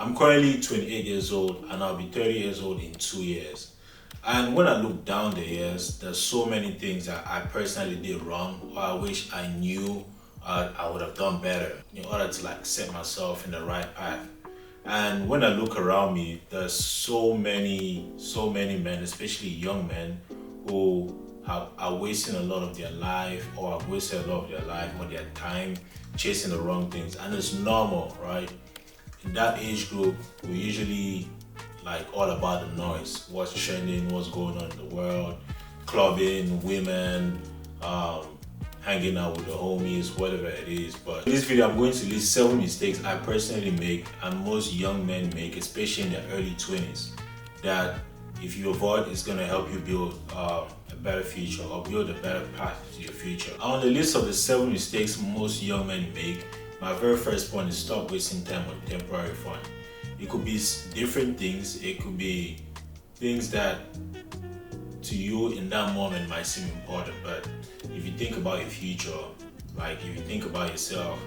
I'm currently 28 years old and I'll be 30 years old in 2 years. And when I look down the years, there's so many things that I personally did wrong or I wish I knew I would have done better in order to like set myself in the right path. And when I look around me, there's so many men, especially young men, who are wasting a lot of their life or have wasted a lot of their life or their time chasing the wrong things. And it's normal, right? In that age group, we usually like all about the noise, what's trending, what's going on in the world, clubbing, women, hanging out with the homies, whatever it is. But in this video, I'm going to list 7 mistakes I personally make and most young men make, especially in their early 20s, that if you avoid, it's going to help you build a better future or build a better path to your future. On the list of the 7 mistakes most young men make, my very first point is stop wasting time on temporary fun. It could be different things. It could be things that to you in that moment might seem important, but if you think about your future, like if you think about yourself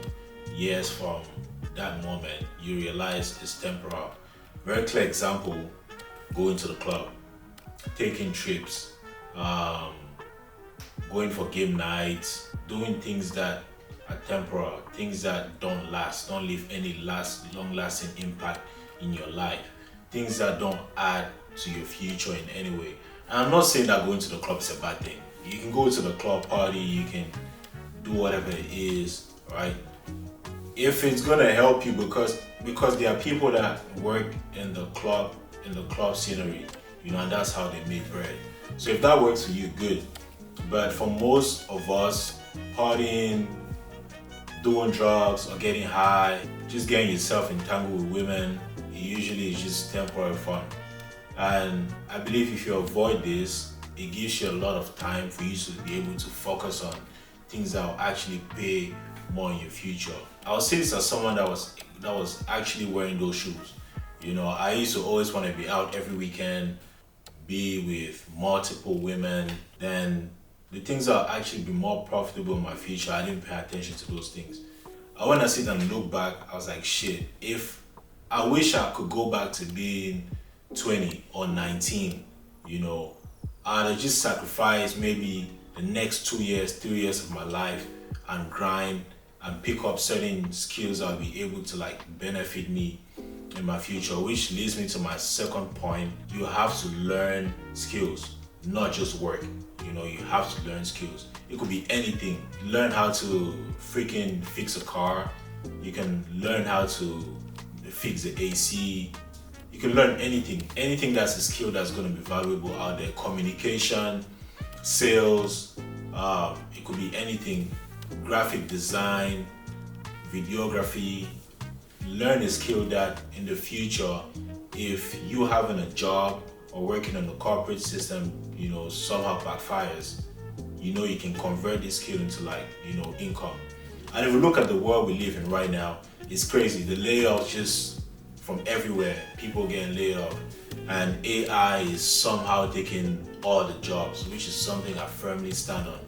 years from that moment, you realize it's temporal. Very clear example, going to the club, taking trips, going for game nights, doing things that are temporal, things that don't last, don't leave any long-lasting impact in your life, things that don't add to your future in any way. And I'm not saying that going to the club is a bad thing. You can go to the club party, you can do whatever it is, right? If it's gonna help you, because there are people that work in the club scenery, and that's how they make bread. So if that works for you, good. But for most of us, partying, doing drugs or getting high, just getting yourself entangled with women, it usually is just temporary fun. And I believe if you avoid this, it gives you a lot of time for you to be able to focus on things that will actually pay more in your future. I'll say this as someone that was actually wearing those shoes. I used to always want to be out every weekend, be with multiple women. Then the things that will actually be more profitable in my future, I didn't pay attention to those things. When I sit and look back, I was like, shit, if I wish I could go back to being 20 or 19, I'd have just sacrificed maybe the next 2 years, 3 years of my life and grind and pick up certain skills that'll be able to like benefit me in my future, which leads me to my second point. You have to learn skills, not just work. You have to learn skills. It could be anything. Learn how to freaking fix a car. You can learn how to fix the AC. You can learn anything that's a skill that's going to be valuable out there. Communication, sales, it could be anything. Graphic design, videography. Learn a skill that in the future, if you having a job or working in the corporate system, somehow backfires, you can convert this skill into income. And if we look at the world we live in right now, it's crazy. The layoffs just from everywhere, people getting laid off, and AI is somehow taking all the jobs, which is something I firmly stand on.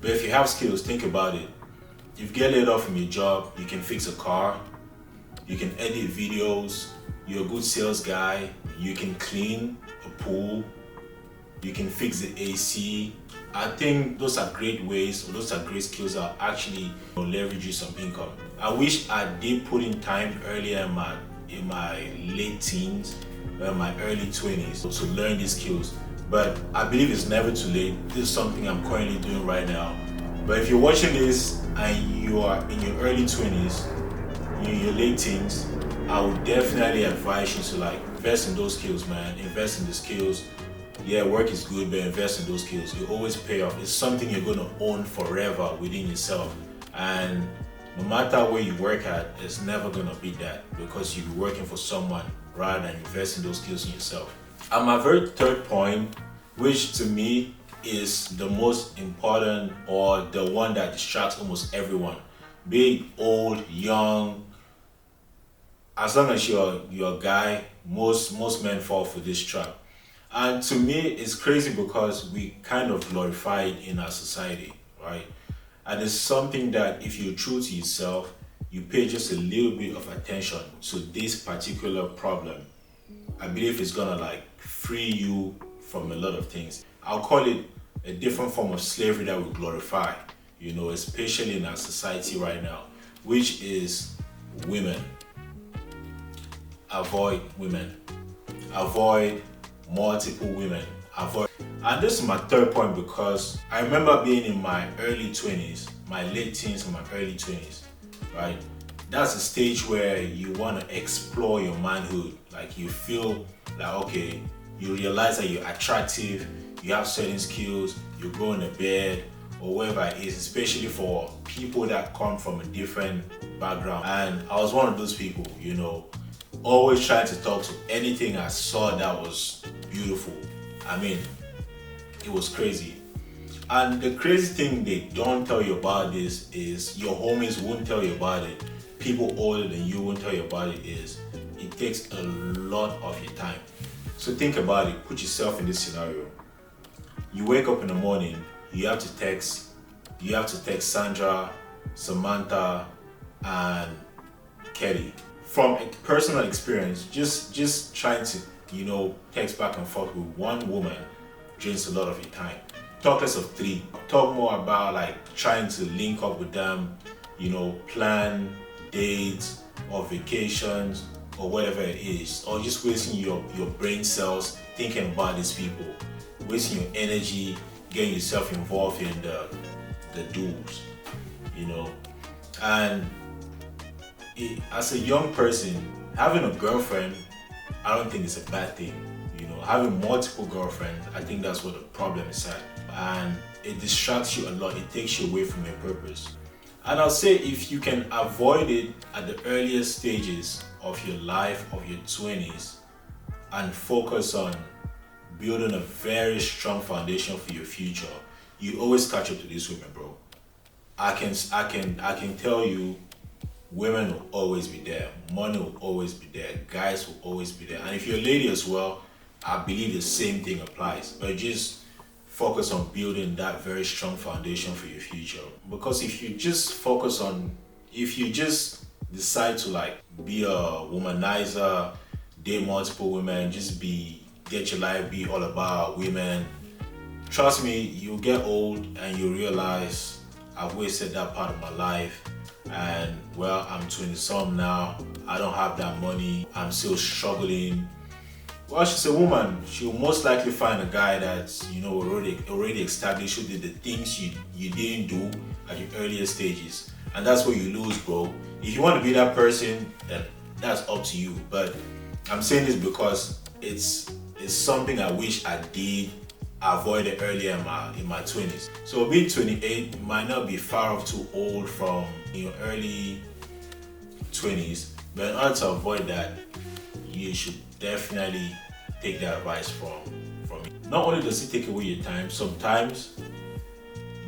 But if you have skills, think about it. If you get laid off from your job, you can fix a car, you can edit videos, you're a good sales guy, you can clean a pool, you can fix the AC. I think those are great ways, or those are great skills that actually leverage you some income. I wish I did put in time earlier in my late teens or my early 20s to learn these skills. But I believe it's never too late. This is something I'm currently doing right now. But if you're watching this and you are in your early 20s, in your late teens, I would definitely advise you to invest in those skills, man. Invest in the skills. Yeah, work is good, but invest in those skills. It always pay off. It's something you're gonna own forever within yourself. And no matter where you work at, it's never gonna be that, because you'll be working for someone rather than investing those skills in yourself. And my very third point, which to me is the most important or the one that distracts almost everyone, big, old, young, as long as you're a guy, most men fall for this trap. And to me, it's crazy because we kind of glorify it in our society, right? And it's something that if you're true to yourself, you pay just a little bit of attention to this particular problem, I believe it's gonna like free you from a lot of things. I'll call it a different form of slavery that we glorify, especially in our society right now, which is women. Avoid women. Avoid multiple women. Avoid. And this is my third point because I remember being in my early 20s, my late teens and my early 20s, right? That's a stage where you want to explore your manhood. Like you feel like, okay, you realize that you're attractive, you have certain skills, you grow in a bed or whatever it is, especially for people that come from a different background. And I was one of those people, always trying to talk to anything I saw that was beautiful. I mean, it was crazy. And the crazy thing they don't tell you about this is your homies won't tell you about it. People older than you won't tell you about it is it takes a lot of your time. So think about it, put yourself in this scenario. You wake up in the morning, you have to text Sandra, Samantha, and Kelly. From a personal experience, just trying to, text back and forth with one woman drains a lot of your time. Talk less of three. Talk more about like trying to link up with them, plan dates or vacations or whatever it is, or just wasting your brain cells thinking about these people, wasting your energy, getting yourself involved in the duels, and as a young person, having a girlfriend, I don't think it's a bad thing. Having multiple girlfriends, I think that's what the problem is at. And it distracts you a lot. It takes you away from your purpose. And I'll say if you can avoid it at the earliest stages of your life, of your 20s, and focus on building a very strong foundation for your future, you always catch up to these women, bro. I can tell you, women will always be there, money will always be there, guys will always be there. And if you're a lady as well, I believe the same thing applies. But just focus on building that very strong foundation for your future. Because if you just decide to like be a womanizer, date multiple women, get your life be all about women, trust me, you'll get old and you realize I've wasted that part of my life. And well, I'm 20-some now, I don't have that money, I'm still struggling. Well, she's a woman, she'll most likely find a guy that's, already established, who did the things you didn't do at your earlier stages. And that's where you lose, bro. If you want to be that person, then that's up to you. But I'm saying this because it's something I wish I did avoid it earlier in my 20s. So being 28 might not be far off too old from your early 20s, but in order to avoid that, you should definitely take that advice from it. Not only does it take away your time, sometimes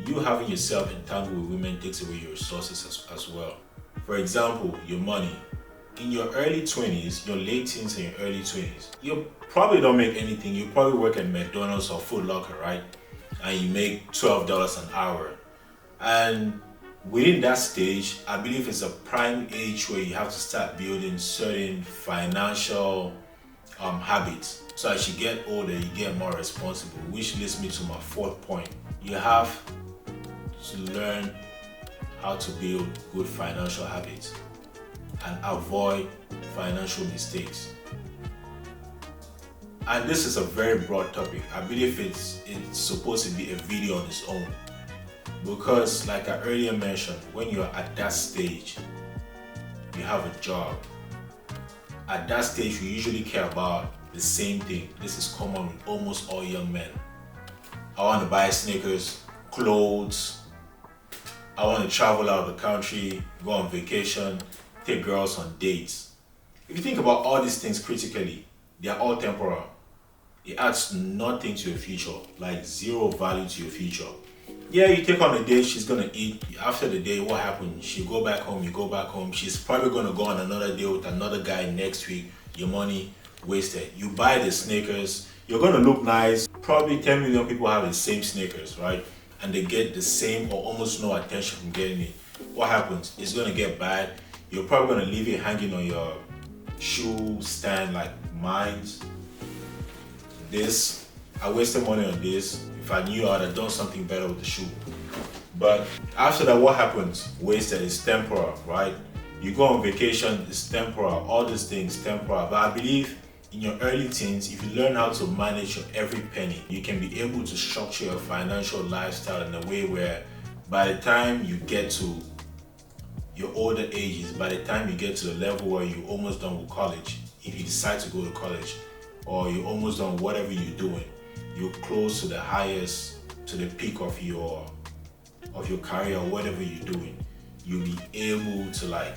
you having yourself entangled with women takes away your resources as well. For example, your money. In your early 20s, your late teens and your early 20s, you probably don't make anything. You probably work at McDonald's or Foot Locker, right? And you make $12 an hour. And within that stage, I believe it's a prime age where you have to start building certain financial habits. So as you get older, you get more responsible, which leads me to my fourth point. You have to learn how to build good financial habits and avoid financial mistakes. And this is a very broad topic. I believe it's supposed to be a video on its own. Because like I earlier mentioned, when you're at that stage, you have a job. At that stage, we usually care about the same thing. This is common with almost all young men. I want to buy sneakers, clothes. I want to travel out of the country, go on vacation, take girls on dates. If you think about all these things critically, they are all temporal. It adds nothing to your future, like zero value to your future. Yeah, you take on a date, she's gonna eat. After the day, what happens? You go back home, you go back home. She's probably gonna go on another date with another guy next week. Your money wasted. You buy the sneakers, you're gonna look nice. Probably 10 million people have the same sneakers, right? And they get the same or almost no attention from getting it. What happens? It's gonna get bad. you're probably gonna leave it hanging on your shoe stand like mine. This, I wasted money on this. If I knew, I'd have done something better with the shoe. But after that, what happens? Wasted is temporal, right? You go on vacation, it's temporal. All these things temporal. But I believe in your early teens, if you learn how to manage your every penny, you can be able to structure your financial lifestyle in a way where by the time you get to your older ages, by the time you get to the level where you're almost done with college, if you decide to go to college, or you're almost done whatever you're doing, you're close to the highest, to the peak of your career or whatever you're doing, you'll be able to like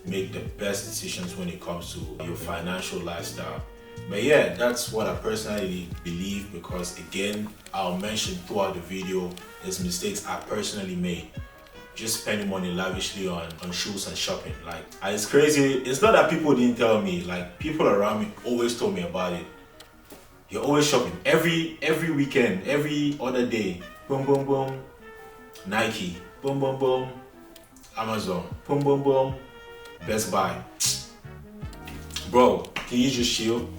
make the best decisions when it comes to your financial lifestyle. But yeah, that's what I personally believe, because again, I'll mention throughout the video there's mistakes I personally made. Just spending money lavishly on shoes and shopping. Like, and it's crazy. It's not that people didn't tell me. Like, people around me always told me about it. You're always shopping. Every weekend, every other day. Boom, boom, boom. Nike. Boom, boom, boom. Amazon. Boom, boom, boom. Best Buy. Bro, can you just chill?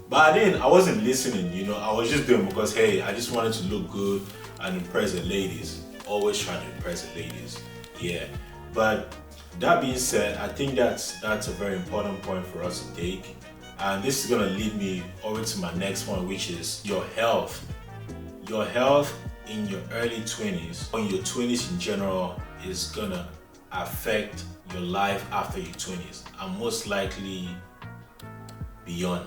But then I wasn't listening, you know. I was just doing because, hey, I just wanted to look good and impress the ladies. Always trying to impress the ladies. Yeah. But that being said, I think that's a very important point for us to take. And this is gonna lead me over to my next point, which is your health. Your health in your early 20s, or in your 20s in general, is gonna affect your life after your 20s, and most likely beyond.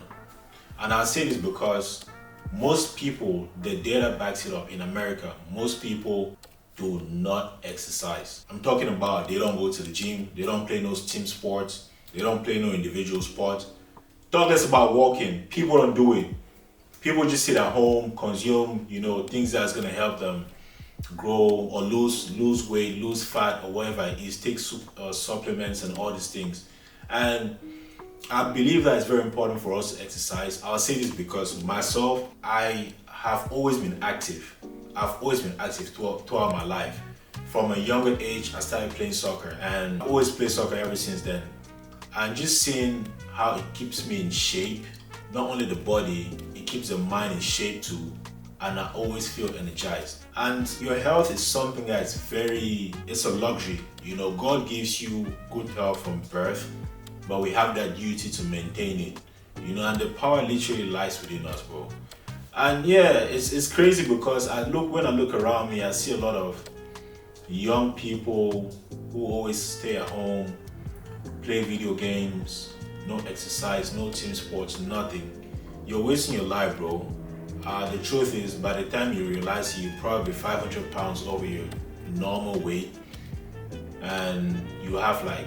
And I'll say this because most people, the data backs it up in America, most people do not exercise. I'm talking about they don't go to the gym, they don't play no team sports, they don't play no individual sports. Talk less about walking, people don't do it. People just sit at home, consume, you know, things that's gonna help them grow or lose weight, lose fat, or whatever it is, take supplements and all these things. And I believe that it's very important for us to exercise. I'll say this because myself, I have always been active. I've always been active throughout my life. From a younger age, I started playing soccer, and I always played soccer ever since then. And just seeing how it keeps me in shape, not only the body, it keeps the mind in shape too, and I always feel energized. And your health is something that's it's a luxury. You know, God gives you good health from birth, but we have that duty to maintain it. You know, and the power literally lies within us, bro. And yeah, it's crazy because when I look around me, I see a lot of young people who always stay at home, play video games, no exercise, no team sports, nothing. You're wasting your life, bro. The truth is, by the time you realize you're probably 500 pounds over your normal weight, and you have like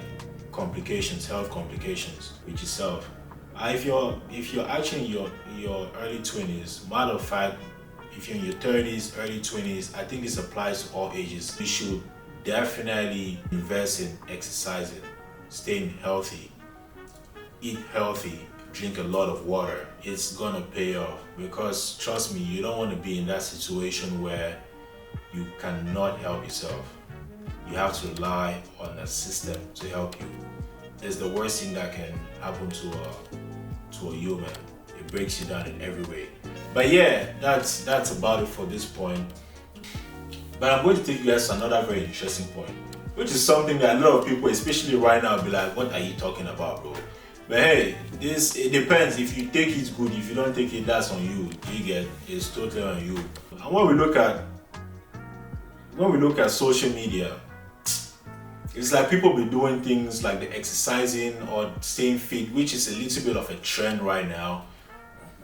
health complications with yourself. If you're actually in your early 20s, matter of fact, if you're in your 30s, early 20s, I think this applies to all ages. You should definitely invest in exercising, staying healthy, eat healthy, drink a lot of water. It's gonna pay off, because trust me, you don't want to be in that situation where you cannot help yourself. You have to rely on a system to help you. It's the worst thing that can happen to a human. It breaks you down in every way. But yeah, that's about it for this point. But I'm going to take you guys to another very interesting point, which is something that a lot of people, especially right now, be like, what are you talking about, bro? But hey, it depends. If you take it, good. If you don't take it, that's on you. It's totally on you. And when we look at social media, it's like people be doing things like the exercising or staying fit, which is a little bit of a trend right now.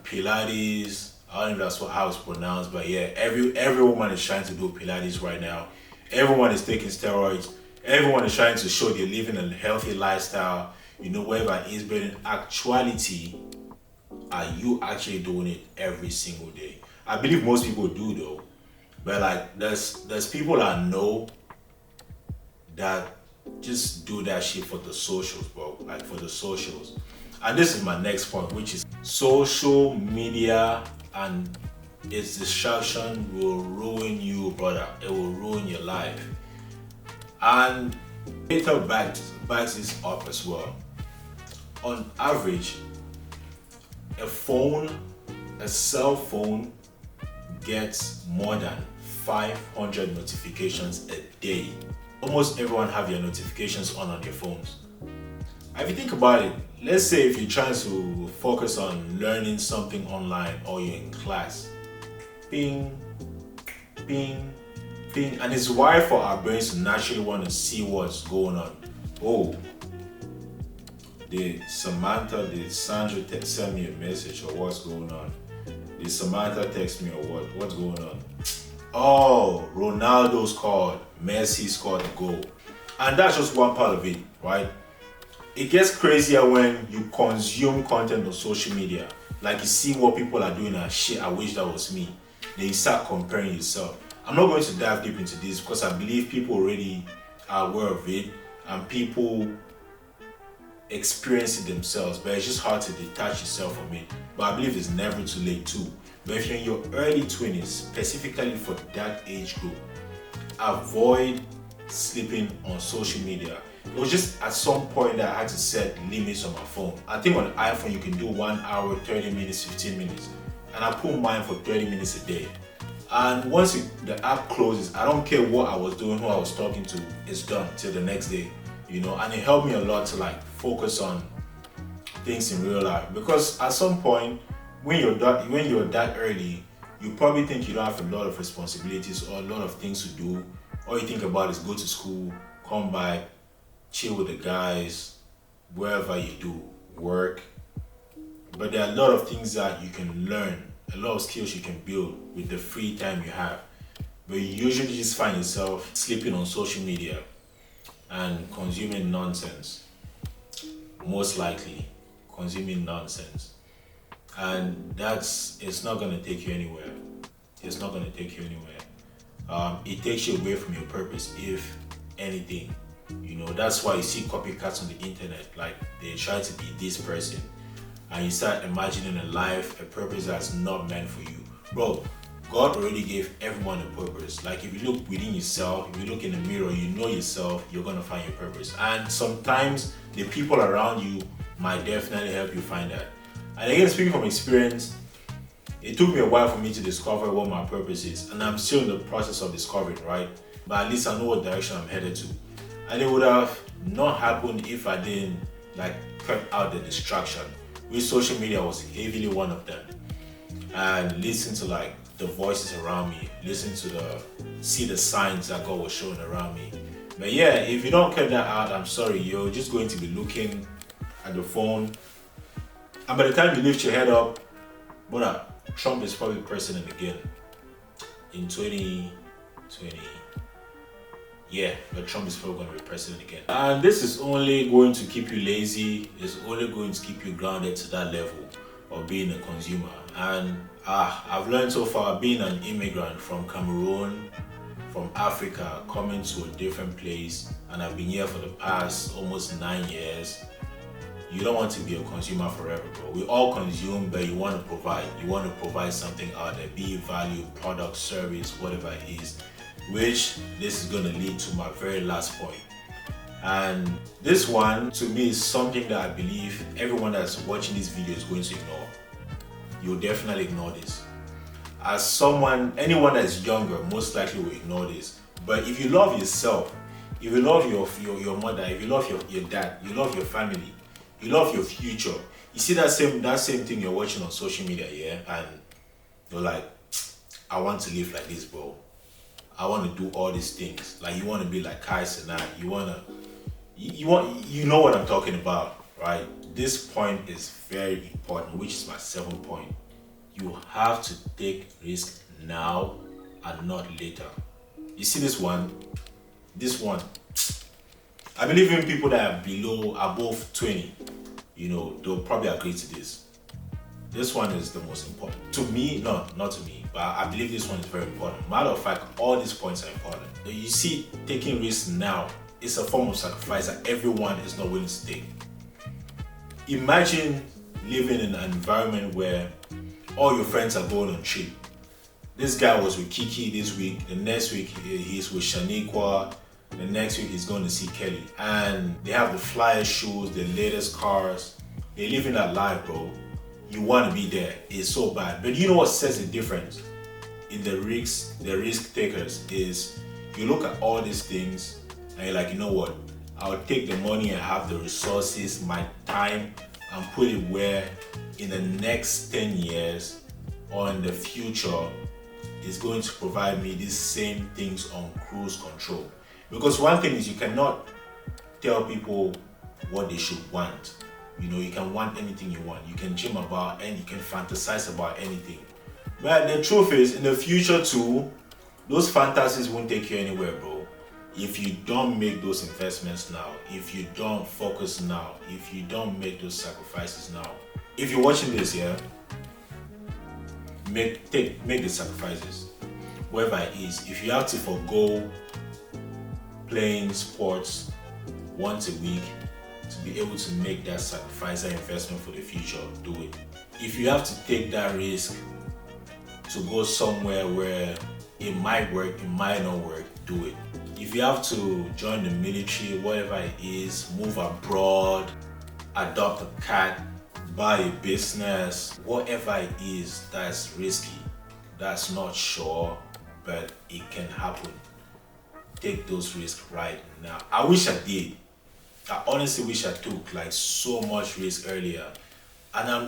Pilates, I don't know if that's how it's pronounced, but yeah, every woman is trying to do Pilates right now. Everyone is taking steroids. Everyone is trying to show they're living a healthy lifestyle, you know, whatever it is. But in actuality, are you actually doing it every single day? I believe most people do though. But like there's people I know that just do that shit for the socials, bro. Like for the socials. And this is my next point, which is social media and its distraction will ruin you, brother. It will ruin your life. And Data backs this up as well. On average, a cell phone gets more than 500 notifications a day. Almost everyone have their notifications on their phones. If you think about it, let's say if you're trying to focus on learning something online or you're in class, ping, ping, ping, and it's wired for our brains to naturally want to see what's going on. Oh, did Sandra send me a message or what's going on? Did Samantha text me or what? What's going on? Oh, Ronaldo scored, Messi scored a goal. And that's just one part of it, right? It gets crazier when you consume content on social media. Like you see what people are doing and shit, I wish that was me. Then you start comparing yourself. I'm not going to dive deep into this because I believe people already are aware of it and people experience it themselves, but it's just hard to detach yourself from it. But I believe it's never too late too. But if you're in your early 20s, specifically for that age group, avoid sleeping on social media. It was just at some point that I had to set limits on my phone. I think on the iPhone you can do 1 hour, 30 minutes, 15 minutes. And I put mine for 30 minutes a day. And once the app closes, I don't care what I was doing, who I was talking to, it's done till the next day. And it helped me a lot to focus on things in real life. Because at some point, when you're that early, you probably think you don't have a lot of responsibilities or a lot of things to do. All you think about is go to school, come back, chill with the guys, wherever you do, work. But there are a lot of things that you can learn, a lot of skills you can build with the free time you have. But you usually just find yourself sleeping on social media and consuming nonsense. Most likely consuming nonsense. And it's not going to take you anywhere. It's not going to take you anywhere. It takes you away from your purpose, if anything. That's why you see copycats on the internet. Like they try to be this person, and you start imagining a life, a purpose that's not meant for you. Bro, God already gave everyone a purpose. Like if you look within yourself, if you look in the mirror, you know yourself, you're gonna find your purpose. And sometimes the people around you might definitely help you find that. And again, speaking from experience, it took me a while for me to discover what my purpose is. And I'm still in the process of discovering, right? But at least I know what direction I'm headed to. And it would have not happened if I didn't cut out the distraction, which social media was heavily one of them. And listen to the voices around me, see the signs that God was showing around me. But yeah, if you don't cut that out, I'm sorry, you're just going to be looking at the phone. And by the time you lift your head up, brother, Trump is probably president again in 2020. Yeah, but Trump is probably going to be president again. And this is only going to keep you lazy. It's only going to keep you grounded to that level of being a consumer. And I've learned so far, being an immigrant from Cameroon, from Africa, coming to a different place, and I've been here for the past almost 9 years. You don't want to be a consumer forever, bro. We all consume, but you want to provide. You want to provide something out there, be it value, product, service, whatever it is. Which this is going to lead to my very last point. And this one, to me, is something that I believe everyone that's watching this video is going to ignore. You'll definitely ignore this. As anyone that's younger, most likely will ignore this. But if you love yourself, if you love your mother, if you love your dad, you love your family, you love your future, you see that same thing you're watching on social media, yeah? And you're like, I want to live like this, bro. I want to do all these things. You want to be like Kai Sinai. You know what I'm talking about, right? This point is very important, which is my 7th point. You have to take risk now and not later. You see this one? I believe in people that are above 20, they'll probably agree to this. This one is the most important. To me, no, not to me, but I believe this one is very important. Matter of fact, all these points are important. You see, taking risks now is a form of sacrifice that everyone is not willing to take. Imagine living in an environment where all your friends are going on trip. This guy was with Kiki this week, the next week he's with Shaniqua, The next week he's going to see Kelly. And they have the flyest shoes, the latest cars. They're living that life, bro. You want to be there. It's so bad. But you know what sets the difference in the risk takers is you look at all these things and you're like, you know what? I'll take the money and have the resources, my time, and put it where in the next 10 years or in the future is going to provide me these same things on cruise control. Because one thing is you cannot tell people what they should want. You know, you can want anything you want. You can dream about and you can fantasize about anything. But the truth is, in the future too, those fantasies won't take you anywhere, bro. If you don't make those investments now, if you don't focus now, if you don't make those sacrifices now. If you're watching this, yeah, make the sacrifices. Whatever it is. If you have to forgo playing sports once a week to be able to make that sacrifice and investment for the future, do it. If you have to take that risk to go somewhere where it might work, it might not work, do it. If you have to join the military, whatever it is, move abroad, adopt a cat, buy a business, whatever it is that's risky, that's not sure, but it can happen. Take those risks right now. I wish I did. I honestly wish I took like so much risk earlier. And I'm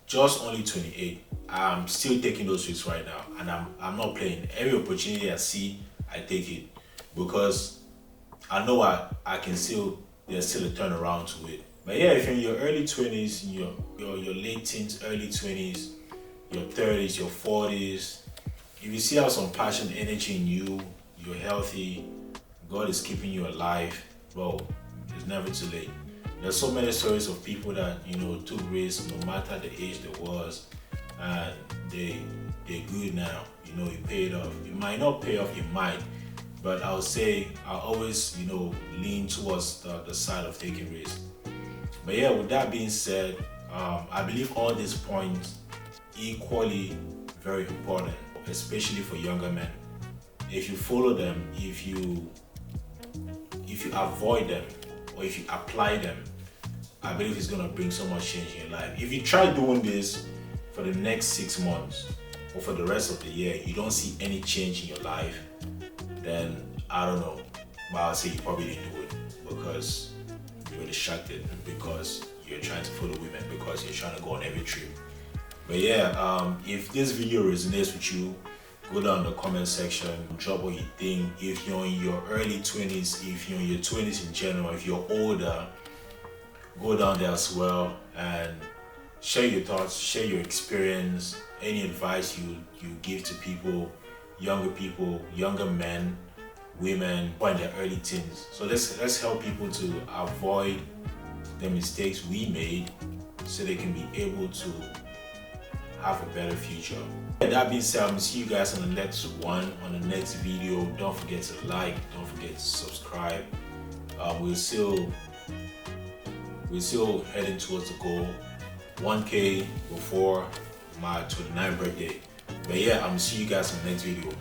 just only 28. I'm still taking those risks right now, and I'm not playing. Every opportunity I see, I take it because I know there's still a turnaround to it. But yeah, if you're in your early 20s, your late teens, early 20s, your 30s, your 40s, if you see have some passion, energy in you, you're healthy, God is keeping you alive, bro, it's never too late. There's so many stories of people that, you know, took risks no matter the age they was, and they're good now. You know, it paid off. It might not pay off, it might, but I would say I always, you know, lean towards the side of taking risks. But yeah, with that being said, I believe all these points equally very important, especially for younger men. If you follow them, if you avoid them, or if you apply them, I believe it's gonna bring so much change in your life. If you try doing this for the next 6 months or for the rest of the year, you don't see any change in your life, then I don't know, but I'll say you probably didn't do it because you're distracted, because you're trying to follow women, because you're trying to go on every trip. But yeah, if this video resonates with you, go down in the comment section, drop what you think. If you're in your early 20s, if you're in your 20s in general, if you're older, go down there as well and share your thoughts, share your experience, any advice you give to people, younger men, women who are in their early teens. So let's help people to avoid the mistakes we made so they can be able to have a better future. That being said, I'm gonna see you guys on the next video. Don't forget to like, don't forget to subscribe. We're still heading towards the goal, 1K before my 29th birthday. But yeah, I'm gonna see you guys in the next video.